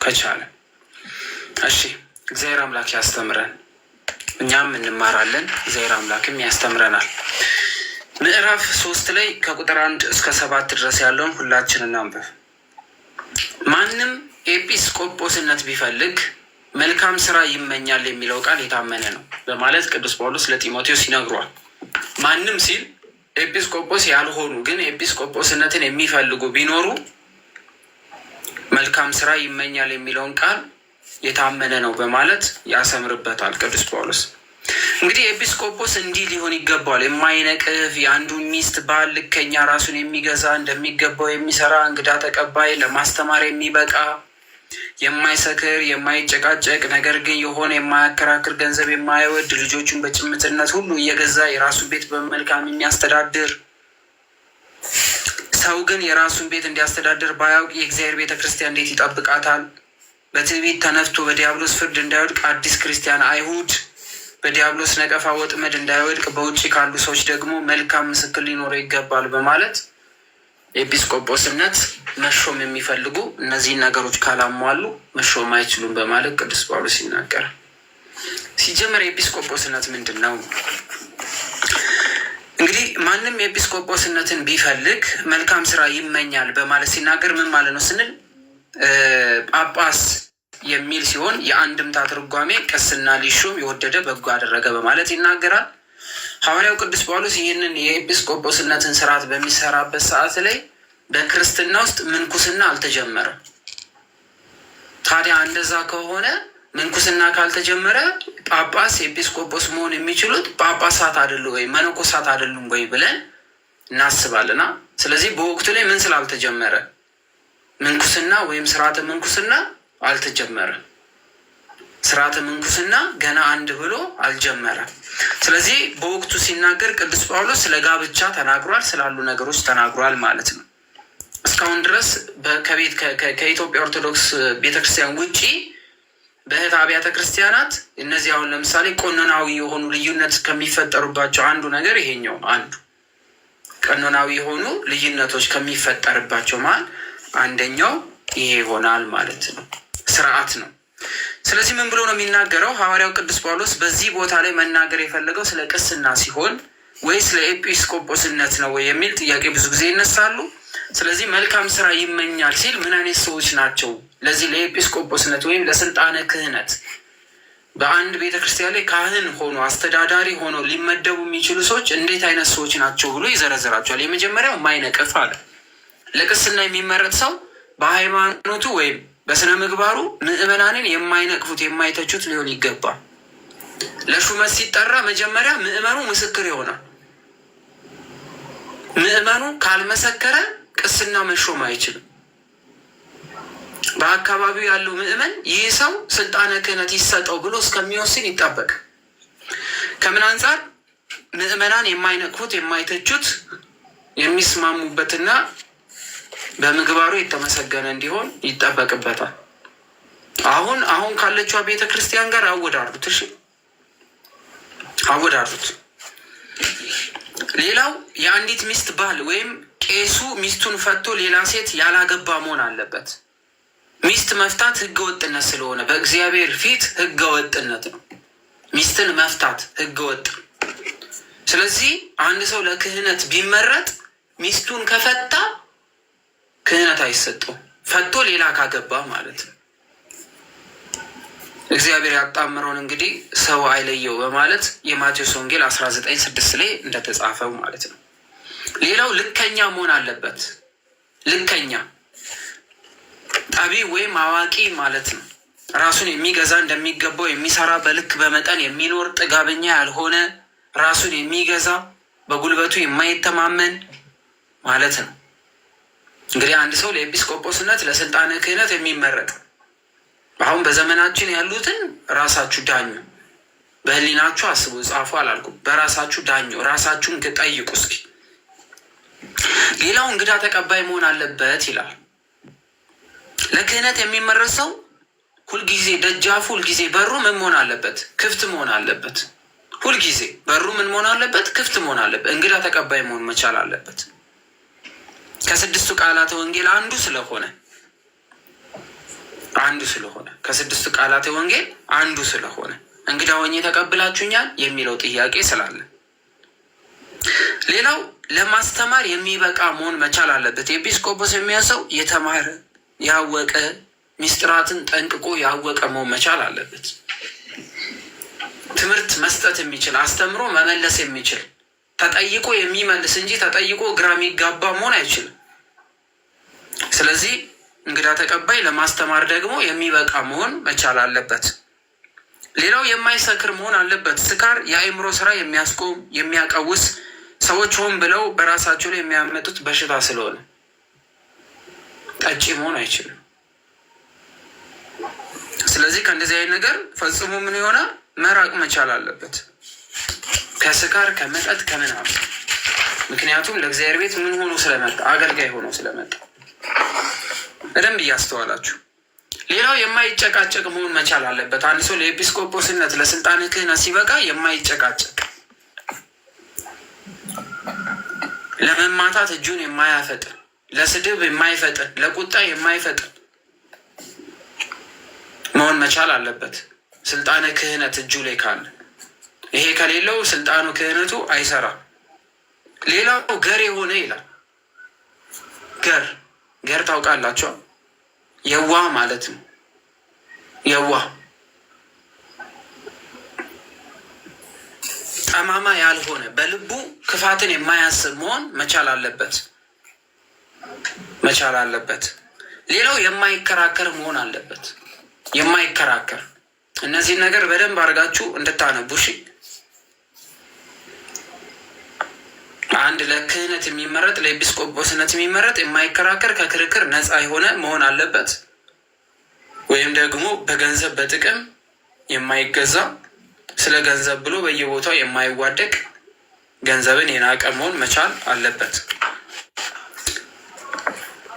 ከቻለ። እሺ እግዚአብሔር አምላክ ያስተምረን፣ እኛም እንማራለን፣ እግዚአብሔር አምላክም ያስተምረናል። ምዕራፍ 3 ላይ ከቁጥር 1 እስከ 7 ድረስ ያለውን ሁላችን እናንብብ። ማንም ኤጲስቆጶስነት ቢፈልግ መልካም ስራ ይመኛል የሚለው ቃል የታመነ ነው በማለት ቅዱስ ጳውሎስ ለጢሞቴዎስ ይነግሯል። ማንም ሲል ኤጲስቆጶስ ያልሆኑ ግን ኤጲስቆጶስነትን የሚፈልጉ ቢኖሩ መልካም ስራ ይመኛል የሚለውን ቃል የታመነ ነው በማለት ያሰምርበታል ቅዱስ ጳውሎስ። እንግዲህ ኤጲስቆጶስ እንዲህ ሊሆን ይገባዋል። የማይነቅፍ፣ የአንዱን ሚስት ባል፣ ልከኛ፣ ራሱን የሚገዛ፣ እንደሚገባው የሚሰራ፣ እንግዳ ተቀባይ፣ ለማስተማር የሚበቃ፣ የማይሰክር፣ የማይጨቃጨቅ፣ ነገር ግን የሆነ የማያከራክር፣ ገንዘብ የማይወድ፣ ልጆቹን በጭምትነት ሁሉ እየገዛ የራሱን ቤት በመልካም የሚያስተዳድር። ሰው ግን የራሱን ቤት እንዲያስተዳድር ባያውቅ የእግዚአብሔር ቤተ ክርስቲያን እንዴት ይጠብቃታል? በትዕቢት ተነፍቶ በዲያብሎስ ፍርድ እንዳይወድቅ አዲስ ክርስቲያን አይሁድ በዲያብሎስ ነቀፋ ወጥመድ እንዳይወድቅ በውጭ ካሉ ሰዎች ደግሞ መልካም ምስክር ሊኖረው ይገባል በማለት ኤጲስቆጶስነት መሾም የሚፈልጉ እነዚህን ነገሮች ካላሟሉ መሾም አይችሉም በማለት ቅዱስ ጳውሎስ ይናገራል። ሲጀመር ኤጲስቆጶስነት ምንድን ነው? እንግዲህ ማንም ኤጲስቆጶስነትን ቢፈልግ መልካም ስራ ይመኛል በማለት ሲናገር ምን ማለት ነው ስንል ጳጳስ የሚል ሲሆን የአንድምታ ትርጓሜ ቅስና ሊሾም የወደደ በጎ አደረገ በማለት ይናገራል። ሐዋርያው ቅዱስ ጳውሎስ ይህንን የኤጲስቆጶስነትን ስርዓት በሚሰራበት ሰዓት ላይ በክርስትና ውስጥ ምንኩስና አልተጀመረም። ታዲያ እንደዛ ከሆነ ምንኩስና ካልተጀመረ ጳጳስ ኤጲስቆጶስ መሆን የሚችሉት ጳጳሳት አይደሉ ወይ መነኮሳት አይደሉም ወይ ብለን እናስባለና፣ ስለዚህ በወቅቱ ላይ ምን ስላልተጀመረ ምንኩስና ወይም ስርዓተ ምንኩስና አልተጀመረም። ስርዓተ ምንኩስና ገና አንድ ብሎ አልጀመረም። ስለዚህ በወቅቱ ሲናገር ቅዱስ ጳውሎስ ስለ ጋብቻ ተናግሯል፣ ስላሉ ነገሮች ተናግሯል ማለት ነው። እስካሁን ድረስ ከኢትዮጵያ ኦርቶዶክስ ቤተክርስቲያን ውጪ በእህት አብያተ ክርስቲያናት እነዚህ አሁን ለምሳሌ ቀኖናዊ የሆኑ ልዩነት ከሚፈጠሩባቸው አንዱ ነገር ይሄኛው አንዱ ቀኖናዊ የሆኑ ልዩነቶች ከሚፈጠርባቸው መሀል አንደኛው ይሄ ይሆናል ማለት ነው፣ ስርዓት ነው። ስለዚህ ምን ብሎ ነው የሚናገረው ሐዋርያው ቅዱስ ጳውሎስ? በዚህ ቦታ ላይ መናገር የፈለገው ስለ ቅስና ሲሆን ወይ ስለ ኤጲስቆጶስነት ነው ወይ የሚል ጥያቄ ብዙ ጊዜ ይነሳሉ። ስለዚህ መልካም ስራ ይመኛል ሲል ምን አይነት ሰዎች ናቸው ለዚህ ለኤጲስቆጶስነት ወይም ለስልጣነ ክህነት በአንድ ቤተክርስቲያን ላይ ካህን ሆኖ አስተዳዳሪ ሆኖ ሊመደቡ የሚችሉ ሰዎች እንዴት አይነት ሰዎች ናቸው ብሎ ይዘረዝራቸዋል። የመጀመሪያው ማይነቅፍ አለ። ለቅስና የሚመረጥ ሰው በሃይማኖቱ ወይም በስነ ምግባሩ ምዕመናንን የማይነቅፉት የማይተቹት ሊሆን ይገባል። ለሹመት ሲጠራ መጀመሪያ ምዕመኑ ምስክር ይሆናል። ምዕመኑ ካልመሰከረ ቅስና መሾም አይችልም። በአካባቢው ያለው ምዕመን ይህ ሰው ስልጣነ ክህነት ይሰጠው ብሎ እስከሚወስን ይጠበቅ። ከምን አንጻር? ምዕመናን የማይነቅፉት የማይተቹት የሚስማሙበትና በምግባሩ የተመሰገነ እንዲሆን ይጠበቅበታል። አሁን ካለችው ቤተ ክርስቲያን ጋር አወዳዱት። እሺ አወዳዱት። ሌላው የአንዲት ሚስት ባል ወይም ቄሱ ሚስቱን ፈቶ ሌላ ሴት ያላገባ መሆን አለበት። ሚስት መፍታት ህገ ወጥነት ስለሆነ በእግዚአብሔር ፊት ህገ ወጥነት ነው። ሚስትን መፍታት ህገ ወጥ። ስለዚህ አንድ ሰው ለክህነት ቢመረጥ ሚስቱን ከፈታ ክህነት አይሰጠው፣ ፈቶ ሌላ ካገባ ማለት ነው። እግዚአብሔር ያጣምረውን እንግዲህ ሰው አይለየው በማለት የማቴዎስ ወንጌል 19:6 ላይ እንደተጻፈው ማለት ነው። ሌላው ልከኛ መሆን አለበት። ልከኛ ጠቢብ ወይም አዋቂ ማለት ነው። ራሱን የሚገዛ እንደሚገባው የሚሰራ በልክ በመጠን የሚኖር ጥጋበኛ ያልሆነ ራሱን የሚገዛ በጉልበቱ የማይተማመን ማለት ነው። እንግዲህ አንድ ሰው ለኤጲስቆጶስነት ለስልጣነ ክህነት የሚመረጥ አሁን በዘመናችን ያሉትን ራሳችሁ ዳኙ፣ በህሊናችሁ አስቡ፣ ጻፉ አላልኩም። በራሳችሁ ዳኙ፣ ራሳችሁን ጠይቁ እስኪ። ሌላው እንግዳ ተቀባይ መሆን አለበት ይላል። ለክህነት የሚመረጥ ሰው ሁልጊዜ ደጃፉ ሁልጊዜ በሩ ምን መሆን አለበት? ክፍት መሆን አለበት። ሁልጊዜ በሩ ምን መሆን አለበት? ክፍት መሆን አለበት። እንግዳ ተቀባይ መሆን መቻል አለበት። ከ6ቱ ቃላተ ወንጌል አንዱ ስለሆነ አንዱ ስለሆነ ከስድስቱ ቃላተ ወንጌል አንዱ ስለሆነ እንግዳ ሆኜ ተቀብላችሁኛል የሚለው ጥያቄ ስላለ፣ ሌላው ለማስተማር የሚበቃ መሆን መቻል አለበት። ኤጲስቆጶስ የሚያሰው የተማረ ያወቀ ሚስጥራትን ጠንቅቆ ያወቀ መሆን መቻል አለበት። ትምህርት መስጠት የሚችል አስተምሮ መመለስ የሚችል ተጠይቆ የሚመልስ እንጂ ተጠይቆ ግራ የሚጋባ መሆን አይችልም። ስለዚህ እንግዳ ተቀባይ ለማስተማር ደግሞ የሚበቃ መሆን መቻል አለበት። ሌላው የማይሰክር መሆን አለበት። ስካር የአእምሮ ስራ የሚያስቆም የሚያቀውስ፣ ሰዎች ሆን ብለው በራሳቸው ላይ የሚያመጡት በሽታ ስለሆነ ጠጪ መሆን አይችልም። ስለዚህ ከእንደዚህ አይነት ነገር ፈጽሞ ምን የሆነ መራቅ መቻል አለበት፣ ከስካር ከመጠጥ ከምናምን። ምክንያቱም ለእግዚአብሔር ቤት ምን ሆኖ ስለመጣ አገልጋይ ሆኖ ስለመጣ በደንብ እያስተዋላችሁ። ሌላው የማይጨቃጨቅ መሆን መቻል አለበት። አንድ ሰው ለኤጲስቆጶስነት ለስልጣነ ክህነት ሲበቃ የማይጨቃጨቅ፣ ለመማታት እጁን የማያፈጥን፣ ለስድብ የማይፈጥን፣ ለቁጣ የማይፈጥን መሆን መቻል አለበት። ስልጣነ ክህነት እጁ ላይ ካለ፣ ይሄ ከሌለው ስልጣኑ ክህነቱ አይሰራም። ሌላው ገር የሆነ ይላል። ገር ታውቃላችሁ? የዋህ ማለት ነው። የዋህ ጠማማ ያልሆነ በልቡ ክፋትን የማያስብ መሆን መቻል አለበት። ሌላው የማይከራከር መሆን አለበት። የማይከራከር፣ እነዚህን ነገር በደንብ አድርጋችሁ እንድታነቡ እሺ። አንድ ለክህነት የሚመረጥ ለኤጲስቆጶስነት የሚመረጥ የማይከራከር ከክርክር ነፃ የሆነ መሆን አለበት። ወይም ደግሞ በገንዘብ በጥቅም የማይገዛ፣ ስለ ገንዘብ ብሎ በየቦታው የማይዋደቅ፣ ገንዘብን የናቀ መሆን መቻል አለበት።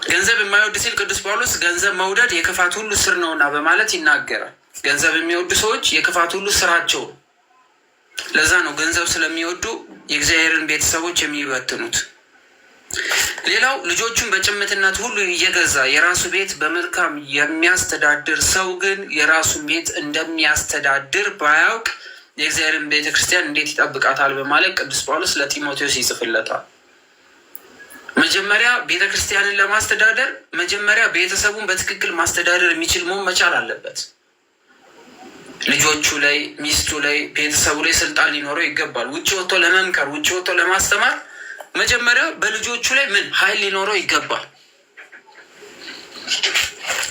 ገንዘብ የማይወድ ሲል ቅዱስ ጳውሎስ ገንዘብ መውደድ የክፋት ሁሉ ስር ነውና በማለት ይናገራል። ገንዘብ የሚወዱ ሰዎች የክፋት ሁሉ ስራቸው። ለዛ ነው ገንዘብ ስለሚወዱ የእግዚአብሔርን ቤተሰቦች የሚበትኑት። ሌላው ልጆቹን በጭምትነት ሁሉ እየገዛ የራሱ ቤት በመልካም የሚያስተዳድር ሰው ግን የራሱን ቤት እንደሚያስተዳድር ባያውቅ የእግዚአብሔርን ቤተክርስቲያን እንዴት ይጠብቃታል? በማለት ቅዱስ ጳውሎስ ለጢሞቴዎስ ይጽፍለታል። መጀመሪያ ቤተክርስቲያንን ለማስተዳደር መጀመሪያ ቤተሰቡን በትክክል ማስተዳደር የሚችል መሆን መቻል አለበት። ልጆቹ ላይ፣ ሚስቱ ላይ፣ ቤተሰቡ ላይ ስልጣን ሊኖረው ይገባል። ውጭ ወጥቶ ለመምከር፣ ውጭ ወጥቶ ለማስተማር መጀመሪያ በልጆቹ ላይ ምን ኃይል ሊኖረው ይገባል።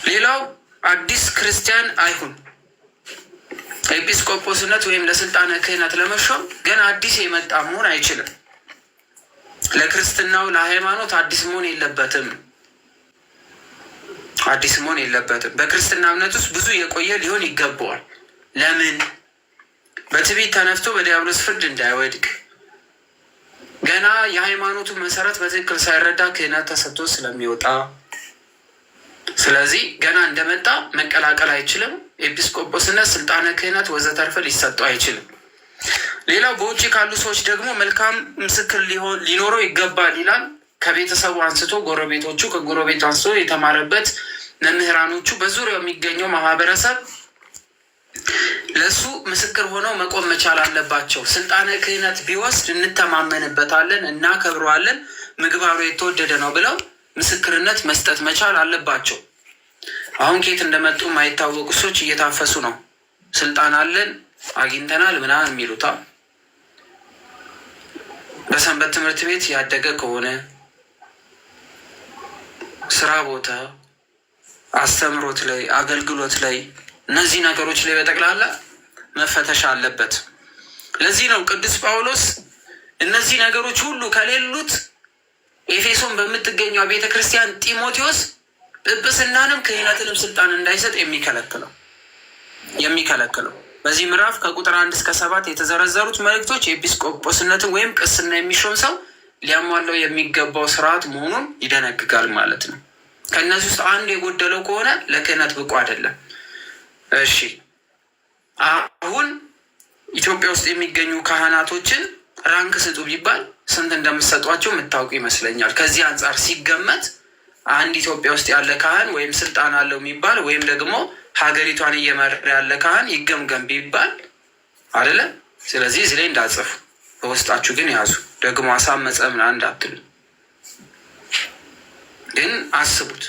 ሌላው አዲስ ክርስቲያን አይሁን። ኤጲስቆጶስነት ወይም ለስልጣነ ክህነት ለመሾም ገና አዲስ የመጣ መሆን አይችልም። ለክርስትናው ለሃይማኖት አዲስ መሆን የለበትም። በክርስትና እምነት ውስጥ ብዙ የቆየ ሊሆን ይገባዋል። ለምን? በትዕቢት ተነፍቶ በዲያብሎስ ፍርድ እንዳይወድቅ፣ ገና የሃይማኖቱ መሰረት በትክክል ሳይረዳ ክህነት ተሰጥቶ ስለሚወጣ። ስለዚህ ገና እንደመጣ መቀላቀል አይችልም። ኤጲስቆጶስነት፣ ስልጣነ ክህነት ወዘተርፈ ሊሰጠው አይችልም። ሌላው በውጭ ካሉ ሰዎች ደግሞ መልካም ምስክር ሊኖረው ይገባል ይላል። ከቤተሰቡ አንስቶ ጎረቤቶቹ፣ ከጎረቤቱ አንስቶ የተማረበት መምህራኖቹ፣ በዙሪያው የሚገኘው ማህበረሰብ ለሱ ምስክር ሆነው መቆም መቻል አለባቸው። ስልጣነ ክህነት ቢወስድ እንተማመንበታለን፣ እናከብረዋለን፣ ምግባሩ የተወደደ ነው ብለው ምስክርነት መስጠት መቻል አለባቸው። አሁን ከየት እንደመጡ የማይታወቁ ሰዎች እየታፈሱ ነው። ስልጣን አለን አግኝተናል ምናምን የሚሉታ በሰንበት ትምህርት ቤት ያደገ ከሆነ ስራ ቦታ፣ አስተምሮት ላይ፣ አገልግሎት ላይ እነዚህ ነገሮች ላይ በጠቅላላ መፈተሽ አለበት። ለዚህ ነው ቅዱስ ጳውሎስ እነዚህ ነገሮች ሁሉ ከሌሉት ኤፌሶን በምትገኘው ቤተ ክርስቲያን ጢሞቴዎስ ጵጵስናንም ክህነትንም ስልጣን እንዳይሰጥ የሚከለክለው። በዚህ ምዕራፍ ከቁጥር 1 እስከ 7 የተዘረዘሩት መልእክቶች የኤጲስቆጶስነትን ወይም ቅስና የሚሾም ሰው ሊያሟላው የሚገባው ስርዓት መሆኑን ይደነግጋል ማለት ነው። ከእነዚህ ውስጥ አንዱ የጎደለው ከሆነ ለክህነት ብቁ አይደለም። እሺ፣ አሁን ኢትዮጵያ ውስጥ የሚገኙ ካህናቶችን ራንክ ስጡ ቢባል ስንት እንደምትሰጧቸው የምታውቁ ይመስለኛል። ከዚህ አንጻር ሲገመት አንድ ኢትዮጵያ ውስጥ ያለ ካህን ወይም ስልጣን አለው የሚባል ወይም ደግሞ ሀገሪቷን እየመራ ያለ ካህን ይገምገም ቢባል አይደለ? ስለዚህ እዚህ ላይ እንዳጽፉ በውስጣችሁ ግን ያዙ። ደግሞ አሳመፀ ምናምን እንዳትሉ፣ ግን አስቡት።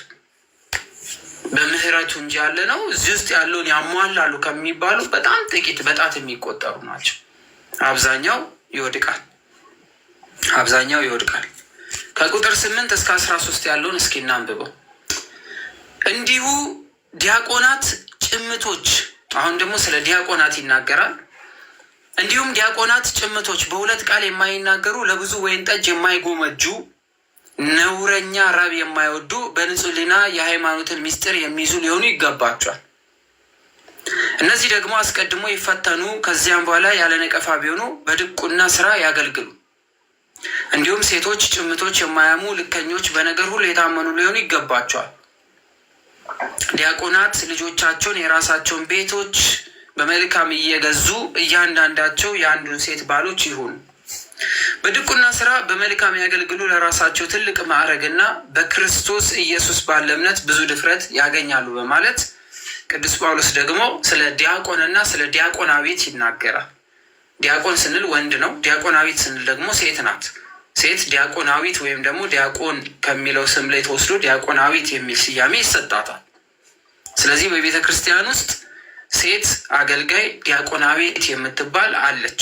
በምህረቱ እንጂ ያለ ነው። እዚህ ውስጥ ያለውን ያሟላሉ ከሚባሉ በጣም ጥቂት በጣት የሚቆጠሩ ናቸው። አብዛኛው ይወድቃል። ከቁጥር 8 እስከ 13 ያለውን እስኪ እናንብበው። እንዲሁ ዲያቆናት ጭምቶች፣ አሁን ደግሞ ስለ ዲያቆናት ይናገራል። እንዲሁም ዲያቆናት ጭምቶች፣ በሁለት ቃል የማይናገሩ፣ ለብዙ ወይን ጠጅ የማይጎመጁ፣ ነውረኛ ራብ የማይወዱ፣ በንጹሕ ሕሊና የሃይማኖትን ምስጢር የሚይዙ ሊሆኑ ይገባቸዋል። እነዚህ ደግሞ አስቀድሞ ይፈተኑ፣ ከዚያም በኋላ ያለ ነቀፋ ቢሆኑ በድቁና ስራ ያገልግሉ። እንዲሁም ሴቶች ጭምቶች፣ የማያሙ ልከኞች፣ በነገር ሁሉ የታመኑ ሊሆኑ ይገባቸዋል። ዲያቆናት ልጆቻቸውን የራሳቸውን ቤቶች በመልካም እየገዙ እያንዳንዳቸው የአንዱን ሴት ባሎች ይሁኑ። በድቁና ስራ በመልካም ያገልግሉ፣ ለራሳቸው ትልቅ ማዕረግና በክርስቶስ ኢየሱስ ባለ እምነት ብዙ ድፍረት ያገኛሉ በማለት ቅዱስ ጳውሎስ ደግሞ ስለ ዲያቆንና ስለ ዲያቆናዊት ይናገራል። ዲያቆን ስንል ወንድ ነው። ዲያቆናዊት ስንል ደግሞ ሴት ናት። ሴት ዲያቆናዊት ወይም ደግሞ ዲያቆን ከሚለው ስም ላይ ተወስዶ ዲያቆናዊት የሚል ስያሜ ይሰጣታል። ስለዚህ በቤተ ክርስቲያን ውስጥ ሴት አገልጋይ ዲያቆናዊት የምትባል አለች።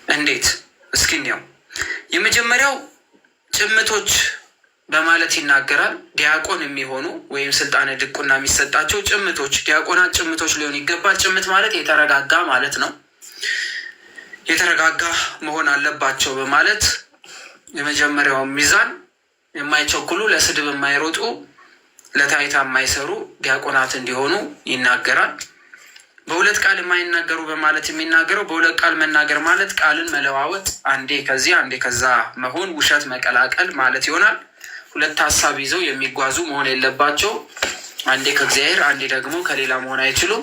እንዴት? እስኪ እንየው። የመጀመሪያው ጭምቶች በማለት ይናገራል። ዲያቆን የሚሆኑ ወይም ስልጣነ ድቁና የሚሰጣቸው ጭምቶች፣ ዲያቆናት ጭምቶች ሊሆን ይገባል። ጭምት ማለት የተረጋጋ ማለት ነው። የተረጋጋ መሆን አለባቸው በማለት የመጀመሪያው ሚዛን የማይቸኩሉ፣ ለስድብ የማይሮጡ፣ ለታይታ የማይሰሩ ዲያቆናት እንዲሆኑ ይናገራል። በሁለት ቃል የማይናገሩ በማለት የሚናገረው በሁለት ቃል መናገር ማለት ቃልን መለዋወጥ፣ አንዴ ከዚህ አንዴ ከዛ መሆን፣ ውሸት መቀላቀል ማለት ይሆናል። ሁለት ሀሳብ ይዘው የሚጓዙ መሆን የለባቸው። አንዴ ከእግዚአብሔር አንዴ ደግሞ ከሌላ መሆን አይችሉም።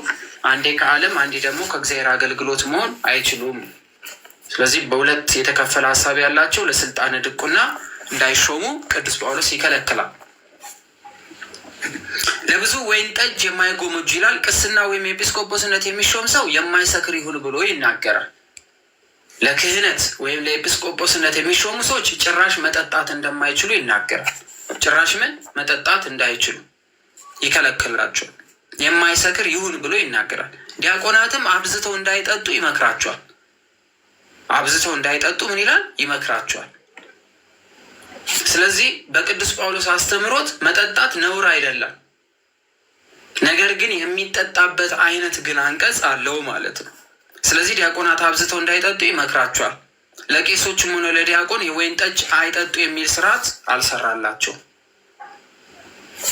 አንዴ ከዓለም አንዴ ደግሞ ከእግዚአብሔር አገልግሎት መሆን አይችሉም። ስለዚህ በሁለት የተከፈለ ሀሳብ ያላቸው ለስልጣነ ድቁና እንዳይሾሙ ቅዱስ ጳውሎስ ይከለክላል። ለብዙ ወይን ጠጅ የማይጎመጁ ይላል። ቅስና ወይም ኤጲስቆጶስነት የሚሾም ሰው የማይሰክር ይሁን ብሎ ይናገራል። ለክህነት ወይም ለኤጲስቆጶስነት የሚሾሙ ሰዎች ጭራሽ መጠጣት እንደማይችሉ ይናገራል። ጭራሽ መጠጣት እንዳይችሉ ይከለክላቸዋል። የማይሰክር ይሁን ብሎ ይናገራል። ዲያቆናትም አብዝተው እንዳይጠጡ ይመክራቸዋል። አብዝተው እንዳይጠጡ ምን ይላል? ይመክራቸዋል። ስለዚህ በቅዱስ ጳውሎስ አስተምህሮት መጠጣት ነውር አይደለም። ነገር ግን የሚጠጣበት አይነት ግን አንቀጽ አለው ማለት ነው። ስለዚህ ዲያቆናት አብዝተው እንዳይጠጡ ይመክራቸዋል። ለቄሶችም ሆነ ለዲያቆን የወይን ጠጅ አይጠጡ የሚል ስርዓት አልሰራላቸውም።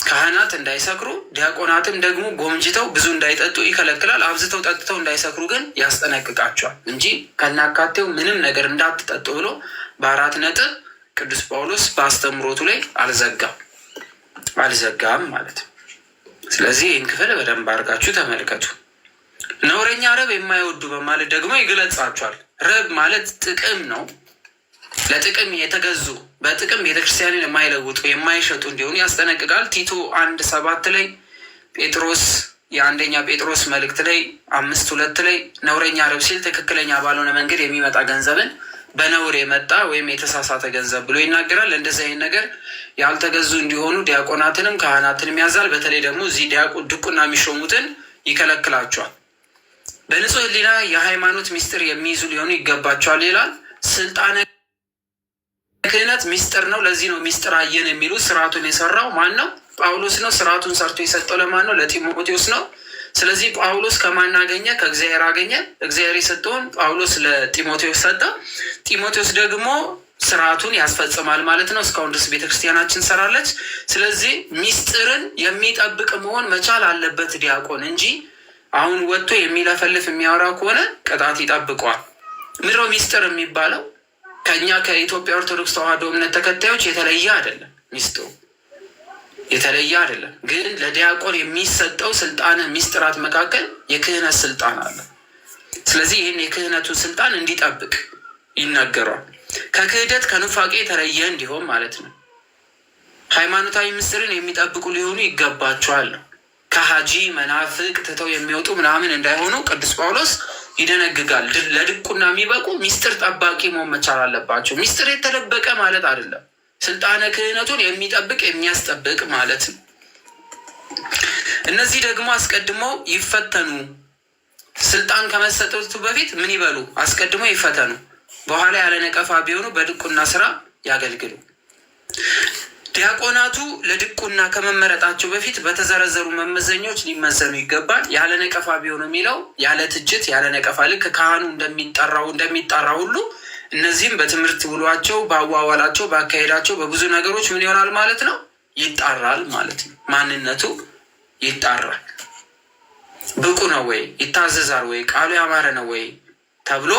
ካህናት እንዳይሰክሩ፣ ዲያቆናትም ደግሞ ጎምጅተው ብዙ እንዳይጠጡ ይከለክላል። አብዝተው ጠጥተው እንዳይሰክሩ ግን ያስጠነቅቃቸዋል እንጂ ከናካቴው ምንም ነገር እንዳትጠጡ ብሎ በ4 ነጥብ ቅዱስ ጳውሎስ በአስተምሮቱ ላይ አልዘጋም ማለት ነው። ስለዚህ ይህን ክፍል በደንብ አድርጋችሁ ተመልከቱ። ነውረኛ ረብ የማይወዱ በማለት ደግሞ ይገለጻቸዋል። ረብ ማለት ጥቅም ነው። ለጥቅም የተገዙ በጥቅም ቤተክርስቲያንን የማይለውጡ የማይሸጡ እንዲሆኑ ያስጠነቅቃል። ቲቶ 1:7 ላይ፣ ጴጥሮስ የአንደኛ ጴጥሮስ መልእክት ላይ 5:2 ላይ ነውረኛ ረብ ሲል ትክክለኛ ባልሆነ መንገድ የሚመጣ ገንዘብን በነውር የመጣ ወይም የተሳሳተ ገንዘብ ብሎ ይናገራል። እንደዚህ አይነት ነገር ያልተገዙ እንዲሆኑ ዲያቆናትንም ካህናትንም ያዛል። በተለይ ደግሞ እዚህ ድቁና የሚሾሙትን ይከለክላቸዋል። በንጹሕ ሕሊና የሃይማኖት ምስጢር የሚይዙ ሊሆኑ ይገባቸዋል ይላል። ስልጣነ ክህነት ምስጢር ነው። ለዚህ ነው ምስጢር አየን የሚሉ ስርዓቱን የሰራው ማን ነው? ጳውሎስ ነው። ስርዓቱን ሰርቶ የሰጠው ለማን ነው? ለጢሞቴዎስ ነው። ስለዚህ ጳውሎስ ከማን አገኘ? ከእግዚአብሔር አገኘ። እግዚአብሔር የሰጠውን ጳውሎስ ለጢሞቴዎስ ሰጠ። ጢሞቴዎስ ደግሞ ስርዓቱን ያስፈጽማል ማለት ነው። እስካሁን ድረስ ቤተክርስቲያናችን ሰራለች። ስለዚህ ምስጢርን የሚጠብቅ መሆን መቻል አለበት ዲያቆን እንጂ አሁን ወጥቶ የሚለፈልፍ የሚያወራ ከሆነ ቅጣት ይጠብቀዋል። ምድረው ምስጢር የሚባለው ከኛ ከኢትዮጵያ ኦርቶዶክስ ተዋሕዶ እምነት ተከታዮች የተለየ አይደለም። ምስጢሩ የተለየ አይደለም። ግን ለዲያቆን የሚሰጠው ስልጣነ ምስጢራት መካከል የክህነት ስልጣን አለ። ስለዚህ ይህን የክህነቱን ስልጣን እንዲጠብቅ ይነገሯል። ከክህደት ከኑፋቄ የተለየ እንዲሆን ማለት ነው። ሃይማኖታዊ ምስጢርን የሚጠብቁ ሊሆኑ ይገባቸዋል። ከሀጂ መናፍቅ ትተው የሚወጡ ምናምን እንዳይሆኑ ቅዱስ ጳውሎስ ይደነግጋል። ለድቁና የሚበቁ ሚስጥር ጠባቂ መሆን መቻል አለባቸው። ሚስጥር የተደበቀ ማለት አይደለም፣ ስልጣነ ክህነቱን የሚጠብቅ የሚያስጠብቅ ማለት ነው። እነዚህ ደግሞ አስቀድመው ይፈተኑ። ስልጣን ከመሰጠቱ በፊት ምን ይበሉ? አስቀድመው ይፈተኑ። በኋላ ያለ ነቀፋ ቢሆኑ በድቁና ስራ ያገልግሉ። ዲያቆናቱ ለድቁና ከመመረጣቸው በፊት በተዘረዘሩ መመዘኛዎች ሊመዘኑ ይገባል። ያለ ነቀፋ ቢሆኑ የሚለው ያለ ትችት፣ ያለ ነቀፋ ልክ ካህኑ እንደሚጣራ ሁሉ እነዚህም በትምህርት ውሏቸው፣ በአዋዋላቸው፣ በአካሄዳቸው በብዙ ነገሮች ምን ይሆናል ማለት ነው? ይጣራል ማለት ነው። ማንነቱ ይጣራል። ብቁ ነው ወይ? ይታዘዛል ወይ? ቃሉ ያማረ ነው ወይ? ተብሎ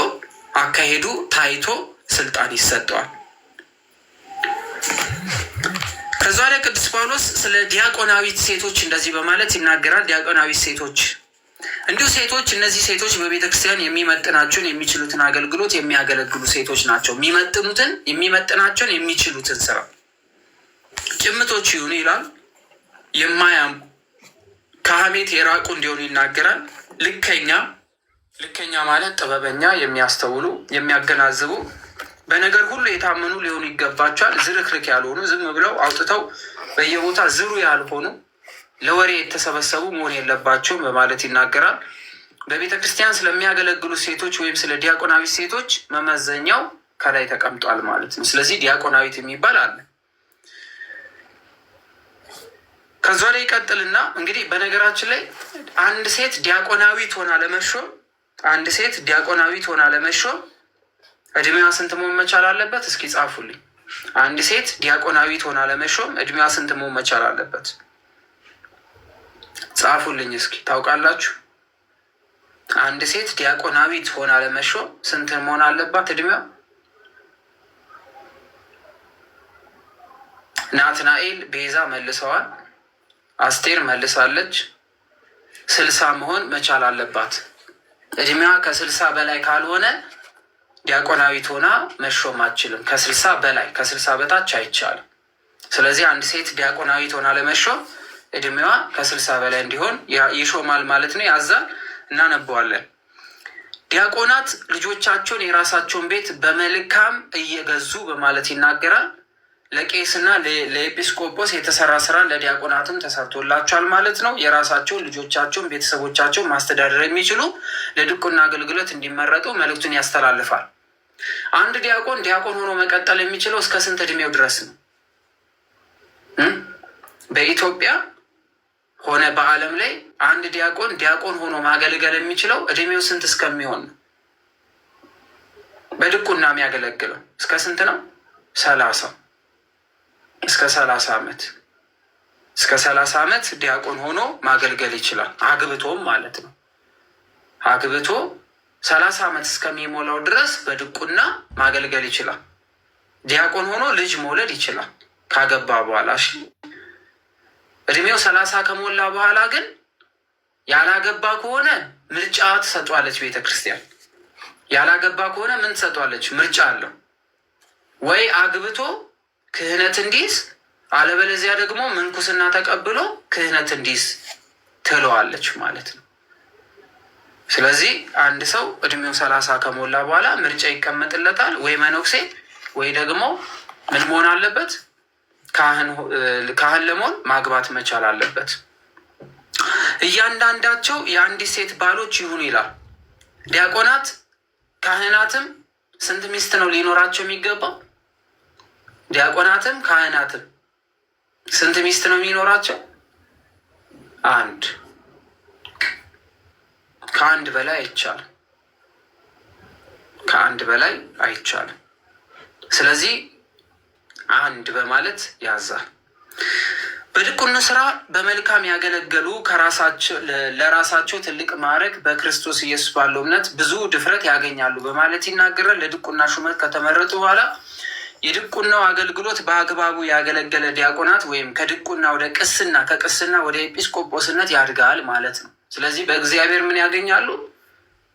አካሄዱ ታይቶ ስልጣን ይሰጠዋል። ከዛ ላይ ቅዱስ ጳውሎስ ስለ ዲያቆናዊት ሴቶች እንደዚህ በማለት ይናገራል። ዲያቆናዊት ሴቶች እንዲሁ ሴቶች፣ እነዚህ ሴቶች በቤተ ክርስቲያን የሚመጥናቸውን የሚችሉትን አገልግሎት የሚያገለግሉ ሴቶች ናቸው። የሚመጥናቸውን የሚችሉትን ስራ ጭምቶች ይሁኑ ይላል። የማያም ከሐሜት የራቁ እንዲሆኑ ይናገራል። ልከኛ ማለት ጥበበኛ፣ የሚያስተውሉ፣ የሚያገናዝቡ፣ በነገር ሁሉ የታመኑ ሊሆኑ ይገባቸዋል። ዝርክርክ ያልሆኑ፣ ዝም ብለው አውጥተው በየቦታ ዝሩ ያልሆኑ፣ ለወሬ የተሰበሰቡ መሆን የለባቸውም በማለት ይናገራል። በቤተ ክርስቲያን ስለሚያገለግሉ ሴቶች ወይም ስለ ዲያቆናዊት ሴቶች መመዘኛው ከላይ ተቀምጧል ማለት ነው። ስለዚህ ዲያቆናዊት የሚባል አለ። ከዛ ላይ ይቀጥልና እንግዲህ በነገራችን ላይ አንድ ሴት ዲያቆናዊት ሆና ለመሾም እድሜዋ ስንት መሆን መቻል አለበት? እስኪ ጻፉልኝ። አንድ ሴት ዲያቆናዊት ሆና ለመሾም እድሜዋ ስንት መሆን መቻል አለበት? ጻፉልኝ እስኪ። ታውቃላችሁ? አንድ ሴት ዲያቆናዊት ሆና ለመሾም ስንት መሆን አለባት እድሜዋ? ናትናኤል፣ ቤዛ መልሰዋል። አስቴር መልሳለች። 60 መሆን መቻል አለባት። እድሜዋ ከ60 በላይ ካልሆነ ዲያቆናዊት ሆና መሾም አትችልም። ከ60 በታች አይቻልም። ስለዚህ አንድ ሴት ዲያቆናዊት ሆና ለመሾም እድሜዋ ከ60 በላይ እንዲሆን ይሾማል ማለት ነው። ያዛል። እናነበዋለን። ዲያቆናት ልጆቻቸውን የራሳቸውን ቤት በመልካም እየገዙ በማለት ይናገራል። ለቄስና ለኤጲስቆጶስ የተሰራ ስራ ለዲያቆናትም ተሰርቶላቸዋል ማለት ነው። የራሳቸውን ልጆቻቸውን፣ ቤተሰቦቻቸውን ማስተዳደር የሚችሉ ለድቁና አገልግሎት እንዲመረጡ መልእክቱን ያስተላልፋል። አንድ ዲያቆን ሆኖ መቀጠል የሚችለው እስከ ስንት እድሜው ድረስ ነው? በኢትዮጵያ ሆነ በዓለም ላይ አንድ ዲያቆን ሆኖ ማገልገል የሚችለው እድሜው ስንት እስከሚሆን ነው? በድቁና የሚያገለግለው እስከ ስንት ነው? 30 እስከ 30 ዓመት። እስከ 30 ዓመት ዲያቆን ሆኖ ማገልገል ይችላል። አግብቶም ማለት ነው። አግብቶ 30 ዓመት እስከሚሞላው ድረስ በድቁና ማገልገል ይችላል። ዲያቆን ሆኖ ልጅ መውለድ ይችላል ካገባ በኋላ። እድሜው 30 ከሞላ በኋላ ግን ያላገባ ከሆነ ምርጫ ትሰጧለች ቤተክርስቲያን። ያላገባ ከሆነ ምን ትሰጧለች? ምርጫ አለው። ወይ አግብቶ ክህነት እንዲይዝ፣ አለበለዚያ ደግሞ ምንኩስና ተቀብሎ ክህነት እንዲይዝ ትለዋለች ማለት ነው። ስለዚህ አንድ ሰው እድሜው 30 ከሞላ በኋላ ምርጫ ይቀመጥለታል። ወይ መነኩሴ ወይ ደግሞ ምን መሆን አለበት? ካህን ለመሆን ማግባት መቻል አለበት። እያንዳንዳቸው የአንዲት ሴት ባሎች ይሁኑ ይላል። ዲያቆናት ካህናትም ስንት ሚስት ነው ሊኖራቸው የሚገባው? ዲያቆናትም ካህናትም ስንት ሚስት ነው የሚኖራቸው? አንድ። ከአንድ በላይ አይቻልም። ከአንድ በላይ አይቻልም። ስለዚህ አንድ በማለት ያዛል። በድቁና ስራ በመልካም ያገለገሉ ለራሳቸው ትልቅ ማዕረግ በክርስቶስ ኢየሱስ ባለው እምነት ብዙ ድፍረት ያገኛሉ በማለት ይናገራል። ለድቁና ሹመት ከተመረጡ በኋላ የድቁናው አገልግሎት በአግባቡ ያገለገለ ዲያቆናት ወይም ከድቁና ወደ ቅስና፣ ከቅስና ወደ ኤጲስቆጶስነት ያድጋል ማለት ነው። ስለዚህ በእግዚአብሔር ምን ያገኛሉ?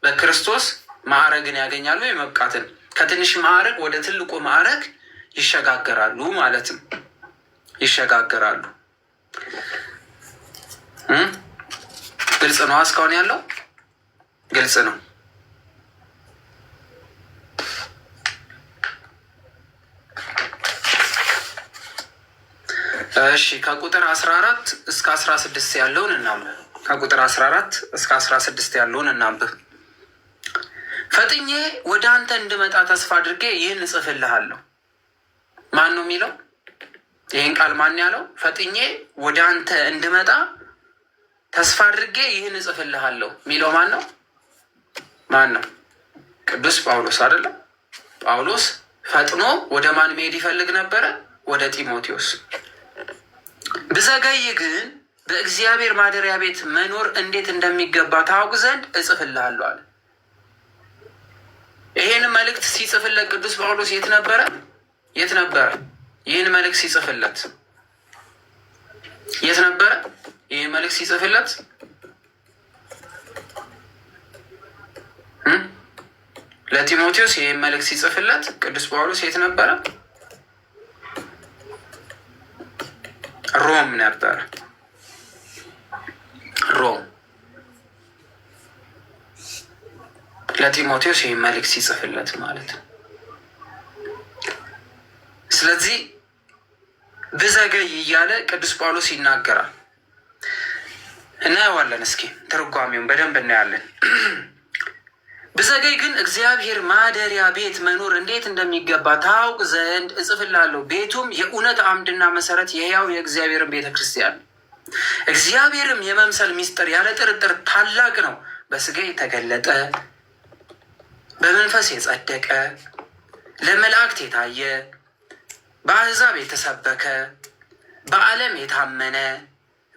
በክርስቶስ ማዕረግን ያገኛሉ፣ የመብቃትን ከትንሽ ማዕረግ ወደ ትልቁ ማዕረግ ይሸጋገራሉ ማለት ነው። ይሸጋገራሉ። ግልጽ ነው። እስካሁን ያለው ግልጽ ነው። እሺ ከቁጥር 14 እስከ 16 ያለውን እናንብብ። ከቁጥር 14 እስከ 16 ያለውን እናንብብ። ፈጥኜ ወደ አንተ እንድመጣ ተስፋ አድርጌ ይህን እጽፍልሃለሁ። ማን ነው የሚለው? ይህን ቃል ማን ያለው? ፈጥኜ ወደ አንተ እንድመጣ ተስፋ አድርጌ ይህን እጽፍልሃለሁ የሚለው ማን ነው? ማን ነው? ቅዱስ ጳውሎስ አይደለም? ጳውሎስ ፈጥኖ ወደ ማን መሄድ ይፈልግ ነበረ? ወደ ጢሞቴዎስ። ብዘገይ ግን በእግዚአብሔር ማደሪያ ቤት መኖር እንዴት እንደሚገባ ታውቅ ዘንድ እጽፍልሃለሁ አለ። ይህን መልእክት ሲጽፍለት ቅዱስ ጳውሎስ የት ነበረ? የት ነበረ? ይህን መልእክት ሲጽፍለት የት ነበረ? ይህን መልእክት ሲጽፍለት ለጢሞቴዎስ ይህን መልእክት ሲጽፍለት ቅዱስ ጳውሎስ የት ነበረ? ሮም ነበረ። ሮም ለጢሞቴዎስ ይህን መልእክት ሲጽፍለት ማለት ነው። ስለዚህ ብዘገይ እያለ ቅዱስ ጳውሎስ ይናገራል። እናየዋለን። እስኪ ትርጓሜውን በደንብ እናያለን። ብዘገይ ግን እግዚአብሔር ማደሪያ ቤት መኖር እንዴት እንደሚገባ ታውቅ ዘንድ እጽፍላለሁ። ቤቱም የእውነት አምድና መሰረት የሕያው የእግዚአብሔርን ቤተ ክርስቲያን እግዚአብሔርም የመምሰል ምስጢር ያለ ጥርጥር ታላቅ ነው። በስጋ የተገለጠ በመንፈስ የጸደቀ ለመላእክት የታየ በአሕዛብ የተሰበከ በዓለም የታመነ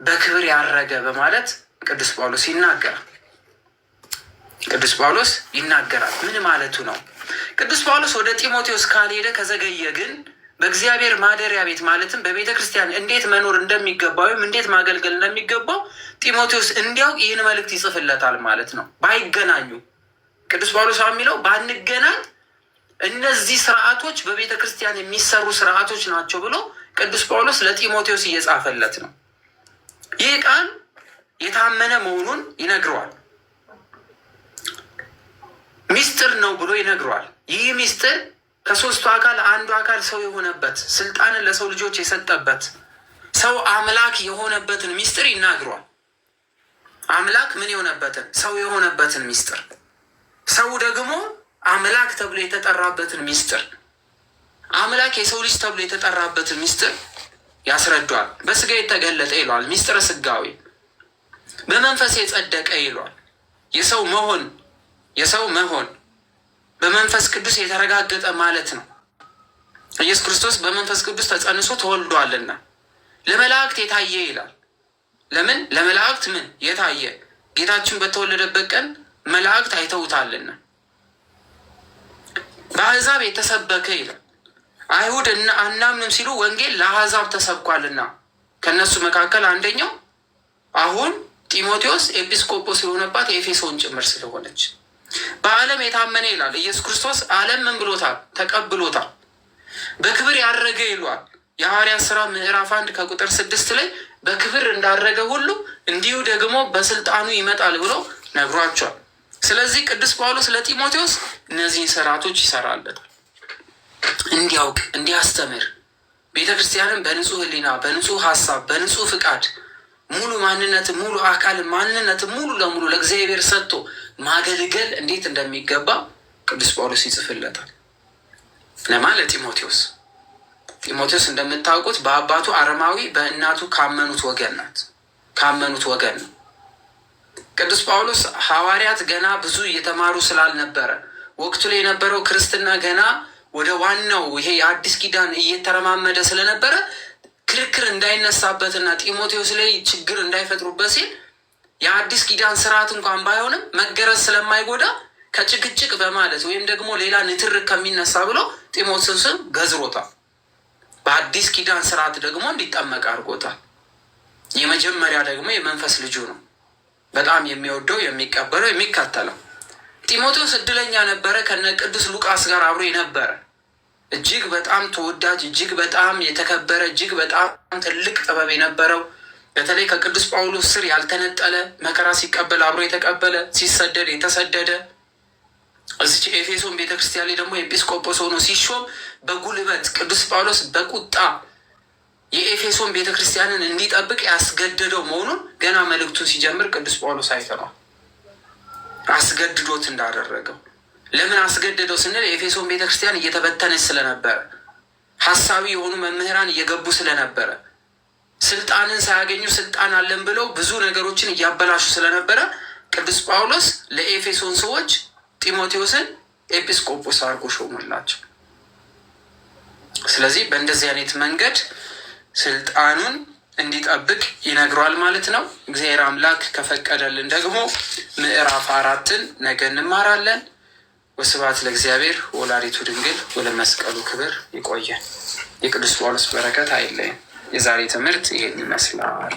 በክብር ያረገ በማለት ቅዱስ ጳውሎስ ይናገራል። ቅዱስ ጳውሎስ ይናገራል። ምን ማለቱ ነው? ቅዱስ ጳውሎስ ወደ ጢሞቴዎስ ካልሄደ ከዘገየ ግን በእግዚአብሔር ማደሪያ ቤት ማለትም በቤተ ክርስቲያን እንዴት መኖር እንደሚገባው ወይም እንዴት ማገልገል እንደሚገባው ጢሞቴዎስ እንዲያውቅ ይህን መልእክት ይጽፍለታል ማለት ነው። ባይገናኙ ቅዱስ ጳውሎስ የሚለው ባንገናኝ እነዚህ ስርዓቶች በቤተ ክርስቲያን የሚሰሩ ስርዓቶች ናቸው ብሎ ቅዱስ ጳውሎስ ለጢሞቴዎስ እየጻፈለት ነው። ይህ ቃል የታመነ መሆኑን ይነግረዋል። ሚስጥር ነው ብሎ ይነግረዋል። ይህ ሚስጥር ከሶስቱ አካል አንዱ አካል ሰው የሆነበት ስልጣንን ለሰው ልጆች የሰጠበት ሰው አምላክ የሆነበትን ሚስጥር ይናግረዋል። አምላክ ምን የሆነበትን? ሰው የሆነበትን ሚስጥር፣ ሰው ደግሞ አምላክ ተብሎ የተጠራበትን ሚስጥር፣ አምላክ የሰው ልጅ ተብሎ የተጠራበትን ሚስጥር ያስረዷል። በስጋ የተገለጠ ይለዋል፣ ሚስጥረ ስጋዊ። በመንፈስ የጸደቀ ይለዋል፣ የሰው መሆን በመንፈስ ቅዱስ የተረጋገጠ ማለት ነው። ኢየሱስ ክርስቶስ በመንፈስ ቅዱስ ተጸንሶ ተወልዷልና። ለመላእክት የታየ ይላል። ለምን? ለመላእክት ምን የታየ? ጌታችን በተወለደበት ቀን መላእክት አይተውታልና። በአሕዛብ የተሰበከ ይላል። አይሁድ አናምንም ሲሉ ወንጌል ለአሕዛብ ተሰብኳልና ከእነሱ መካከል አንደኛው አሁን ጢሞቴዎስ ኤጲስቆጶስ የሆነባት የኤፌሶን ጭምር ስለሆነች በዓለም የታመነ ይላል። ኢየሱስ ክርስቶስ ዓለም ምን ብሎታል? ተቀብሎታል። በክብር ያረገ ይሏል። የሐዋርያት ሥራ ምዕራፍ 1 ከቁጥር 6 ላይ በክብር እንዳረገ ሁሉ እንዲሁ ደግሞ በስልጣኑ ይመጣል ብሎ ነግሯቸዋል። ስለዚህ ቅዱስ ጳውሎስ ለጢሞቴዎስ እነዚህን ስርዓቶች ይሰራለታል፣ እንዲያውቅ እንዲያስተምር፣ ቤተ ክርስቲያንን በንጹህ ሕሊና በንጹህ ሀሳብ በንጹህ ፍቃድ ሙሉ ማንነት ሙሉ አካል ማንነት ሙሉ ለሙሉ ለእግዚአብሔር ሰጥቶ ማገልገል እንዴት እንደሚገባ ቅዱስ ጳውሎስ ይጽፍለታል። ለማን? ለጢሞቴዎስ። ጢሞቴዎስ እንደምታውቁት በአባቱ አረማዊ በእናቱ ካመኑት ወገን ናት። ካመኑት ወገን ነው። ቅዱስ ጳውሎስ ሐዋርያት ገና ብዙ እየተማሩ ስላልነበረ ወቅቱ ላይ የነበረው ክርስትና ገና ወደ ዋናው ይሄ የአዲስ ኪዳን እየተረማመደ ስለነበረ ክርክር እንዳይነሳበትና ጢሞቴዎስ ላይ ችግር እንዳይፈጥሩበት ሲል የአዲስ ኪዳን ስርዓት እንኳን ባይሆንም መገረዝ ስለማይጎዳ ከጭቅጭቅ በማለት ወይም ደግሞ ሌላ ንትርክ ከሚነሳ ብሎ ጢሞቴዎስን ገዝሮታል። በአዲስ ኪዳን ስርዓት ደግሞ እንዲጠመቅ አድርጎታል። የመጀመሪያ ደግሞ የመንፈስ ልጁ ነው። በጣም የሚወደው የሚቀበለው የሚከተለው ጢሞቴዎስ እድለኛ ነበረ። ከነ ቅዱስ ሉቃስ ጋር አብሮ የነበረ እጅግ በጣም ተወዳጅ፣ እጅግ በጣም የተከበረ፣ እጅግ በጣም ትልቅ ጥበብ የነበረው በተለይ ከቅዱስ ጳውሎስ ስር ያልተነጠለ መከራ ሲቀበል አብሮ የተቀበለ ሲሰደድ የተሰደደ እዚች ኤፌሶን ቤተክርስቲያን ላይ ደግሞ ኤጲስቆጶስ ሆኖ ሲሾም በጉልበት ቅዱስ ጳውሎስ በቁጣ የኤፌሶን ቤተክርስቲያንን እንዲጠብቅ ያስገደደው መሆኑን ገና መልእክቱን ሲጀምር ቅዱስ ጳውሎስ አይተነዋል። አስገድዶት እንዳደረገው። ለምን አስገደደው ስንል የኤፌሶን ቤተክርስቲያን እየተበተነች ስለነበረ፣ ሀሳቢ የሆኑ መምህራን እየገቡ ስለነበረ፣ ስልጣንን ሳያገኙ ስልጣን አለን ብለው ብዙ ነገሮችን እያበላሹ ስለነበረ ቅዱስ ጳውሎስ ለኤፌሶን ሰዎች ጢሞቴዎስን ኤጲስቆጶስ አድርጎ ሾመላቸው። ስለዚህ በእንደዚህ አይነት መንገድ ስልጣኑን እንዲጠብቅ ይነግሯል ማለት ነው። እግዚአብሔር አምላክ ከፈቀደልን ደግሞ ምዕራፍ 4ን ነገ እንማራለን። ወስብሐት ለእግዚአብሔር ወላዲቱ ድንግል ወለመስቀሉ ክብር። ይቆየን። የቅዱስ ጳውሎስ በረከት አይለየን። የዛሬ ትምህርት ይሄን ይመስላል።